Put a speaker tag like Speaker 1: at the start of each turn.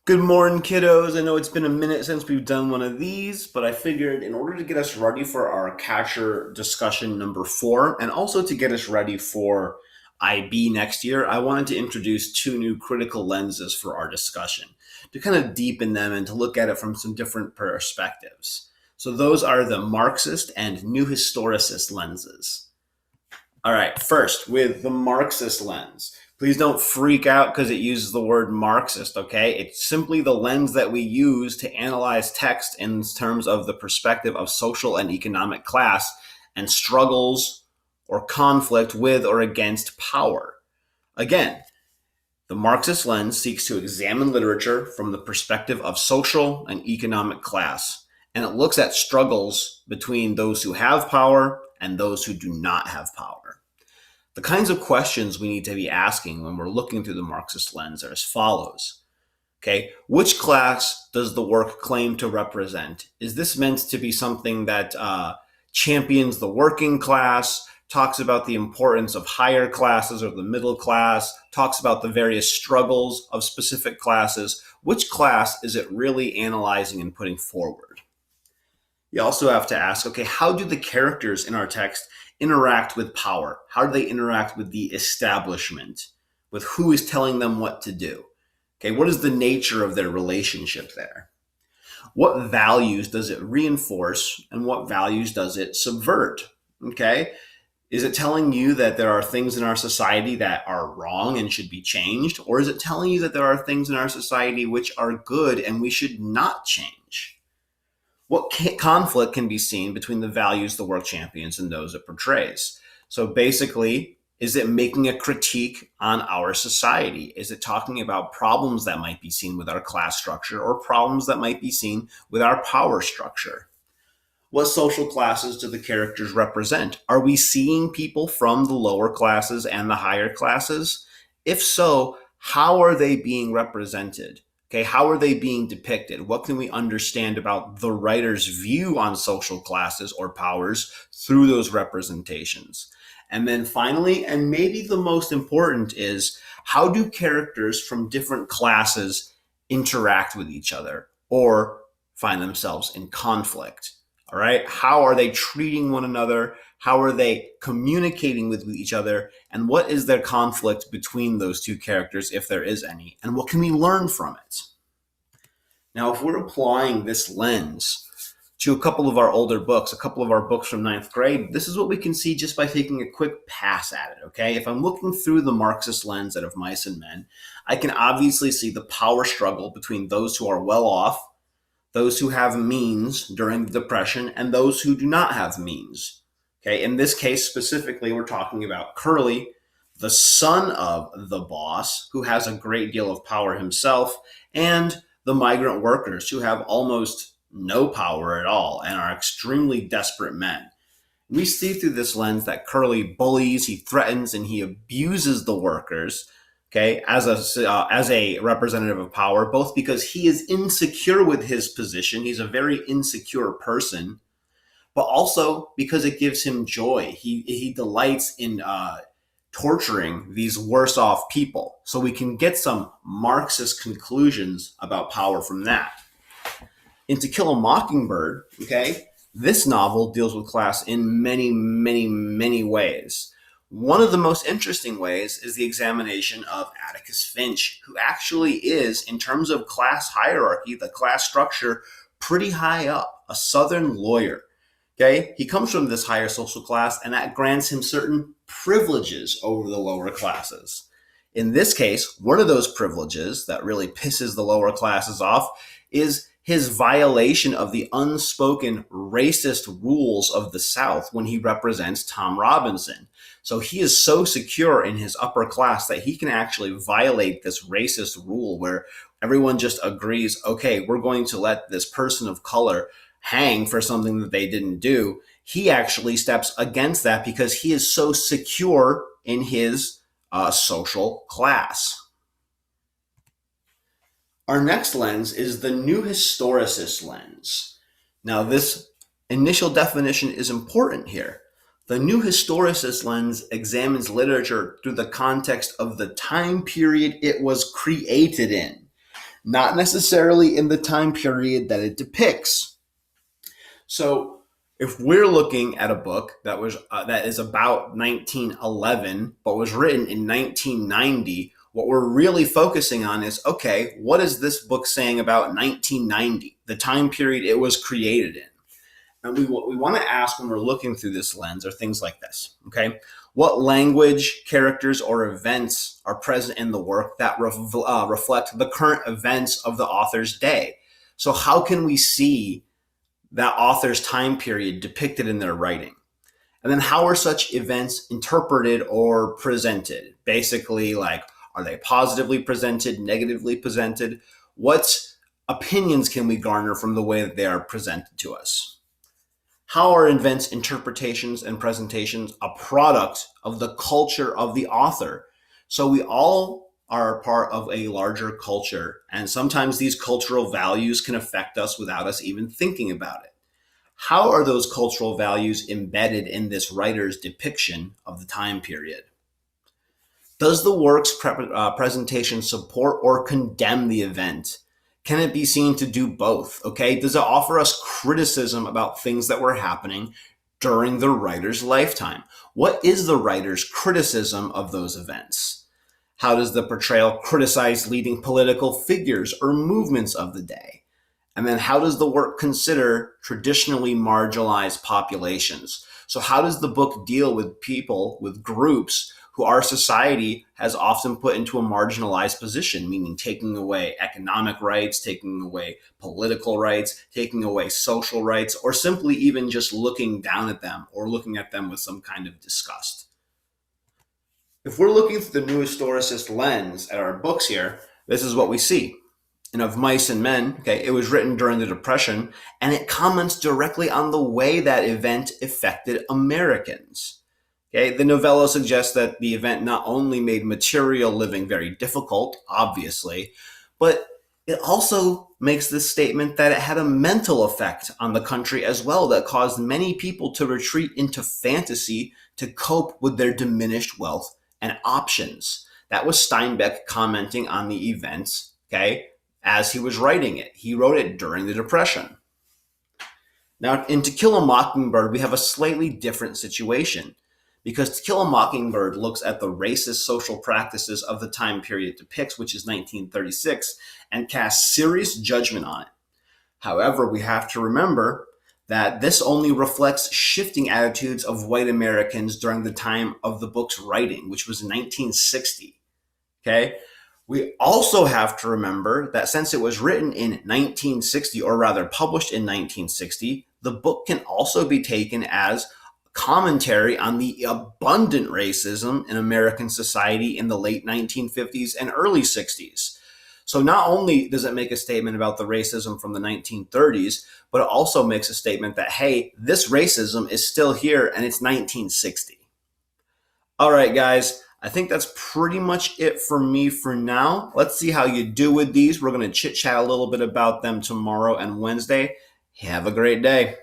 Speaker 1: Good morning, kiddos. I know it's been a minute since we've done one of these, but I figured in order to get us ready for our catcher discussion number 4, and also to get us ready for IB next year, I wanted to introduce two new critical lenses for our discussion to kind of deepen them and to look at it from some different perspectives. So those are the Marxist and New Historicist lenses. All right, first with the Marxist lens. Please don't freak out because it uses the word Marxist, okay? It's simply the lens that we use to analyze text in terms of the perspective of social and economic class and struggles or conflict with or against power. Again, the Marxist lens seeks to examine literature from the perspective of social and economic class, and it looks at struggles between those who have power and those who do not have power. The kinds of questions we need to be asking when we're looking through the Marxist lens are as follows. Okay, which class does the work claim to represent? Is this meant to be something that champions the working class, talks about the importance of higher classes or the middle class, talks about the various struggles of specific classes? Which class is it really analyzing and putting forward? You also have to ask, okay, how do the characters in our text interact with power? How do they interact with the establishment? With who is telling them what to do? Okay, what is the nature of their relationship there? What values does it reinforce and what values does it subvert? Okay, is it telling you that there are things in our society that are wrong and should be changed? Or is it telling you that there are things in our society which are good and we should not change? What conflict can be seen between the values the work champions and those it portrays? So basically, is it making a critique on our society? Is it talking about problems that might be seen with our class structure or problems that might be seen with our power structure? What social classes do the characters represent? Are we seeing people from the lower classes and the higher classes? If so, how are they being represented? Okay, how are they being depicted? What can we understand about the writer's view on social classes or powers through those representations? And then finally, and maybe the most important, is how do characters from different classes interact with each other or find themselves in conflict? All right, how are they treating one another? How are they communicating with each other? And what is their conflict between those two characters, if there is any? And what can we learn from it? Now, if we're applying this lens to a couple of our older books, a couple of our books from ninth grade, this is what we can see just by taking a quick pass at it, okay? If I'm looking through the Marxist lens out of Mice and Men, I can obviously see the power struggle between those who are well off, those who have means during the Depression, and those who do not have means. Okay, in this case specifically, we're talking about Curly, the son of the boss, who has a great deal of power himself, and the migrant workers who have almost no power at all and are extremely desperate men. We see through this lens that Curly bullies, he threatens, and he abuses the workers, okay, as a representative of power, both because he is insecure with his position, he's a very insecure person, but also because it gives him joy. He delights in torturing these worse off people. So we can get some Marxist conclusions about power from that. In To Kill a Mockingbird, okay, this novel deals with class in many, many, many ways. One of the most interesting ways is the examination of Atticus Finch, who actually is, in terms of class hierarchy, the class structure, pretty high up, a Southern lawyer. Okay, he comes from this higher social class, and that grants him certain privileges over the lower classes. In this case, one of those privileges that really pisses the lower classes off is his violation of the unspoken racist rules of the South when he represents Tom Robinson. So he is so secure in his upper class that he can actually violate this racist rule where everyone just agrees, okay, we're going to let this person of color hang for something that they didn't do. He actually steps against that because he is so secure in his social class. Our next lens is the New Historicist lens. Now, this initial definition is important here. The New Historicist lens examines literature through the context of the time period it was created in. not necessarily in the time period that it depicts. So if we're looking at a book that is about 1911 but was written in 1990, what we're really focusing on is, okay, what is this book saying about 1990, the time period it was created in? And what we want to ask when we're looking through this lens are things like this, okay? What language, characters, or events are present in the work that reflect the current events of the author's day? So how can we see that author's time period depicted in their writing? And then how are such events interpreted or presented? Basically, like, are they positively presented, negatively presented? What opinions can we garner from the way that they are presented to us? How are events, interpretations, and presentations a product of the culture of the author? So we all are part of a larger culture, and sometimes these cultural values can affect us without us even thinking about it. How are those cultural values embedded in this writer's depiction of the time period? Does the work's presentation support or condemn the event? Can it be seen to do both? Okay, does it offer us criticism about things that were happening during the writer's lifetime? What is the writer's criticism of those events? How does the portrayal criticize leading political figures or movements of the day? And then how does the work consider traditionally marginalized populations? So how does the book deal with people, with groups who our society has often put into a marginalized position, meaning taking away economic rights, taking away political rights, taking away social rights, or simply even just looking down at them or looking at them with some kind of disgust? If we're looking through the new historicist lens at our books here, this is what we see. And Of Mice and Men, okay, it was written during the Depression, and it comments directly on the way that event affected Americans. Okay, the novella suggests that the event not only made material living very difficult, obviously, but it also makes this statement that it had a mental effect on the country as well that caused many people to retreat into fantasy to cope with their diminished wealth and options. That was Steinbeck commenting on the events, okay, as he was writing it. He wrote it during the Depression. Now, in To Kill a Mockingbird, we have a slightly different situation, because To Kill a Mockingbird looks at the racist social practices of the time period it depicts, which is 1936, and casts serious judgment on it. However, we have to remember that this only reflects shifting attitudes of white Americans during the time of the book's writing, which was 1960. Okay? We also have to remember that since it was written in 1960, or rather published in 1960, the book can also be taken as commentary on the abundant racism in American society in the late 1950s and early 60s. So not only does it make a statement about the racism from the 1930s, but it also makes a statement that, hey, this racism is still here and it's 1960. All right, guys, I think that's pretty much it for me for now. Let's see how you do with these. We're going to chit chat a little bit about them tomorrow and Wednesday. Have a great day.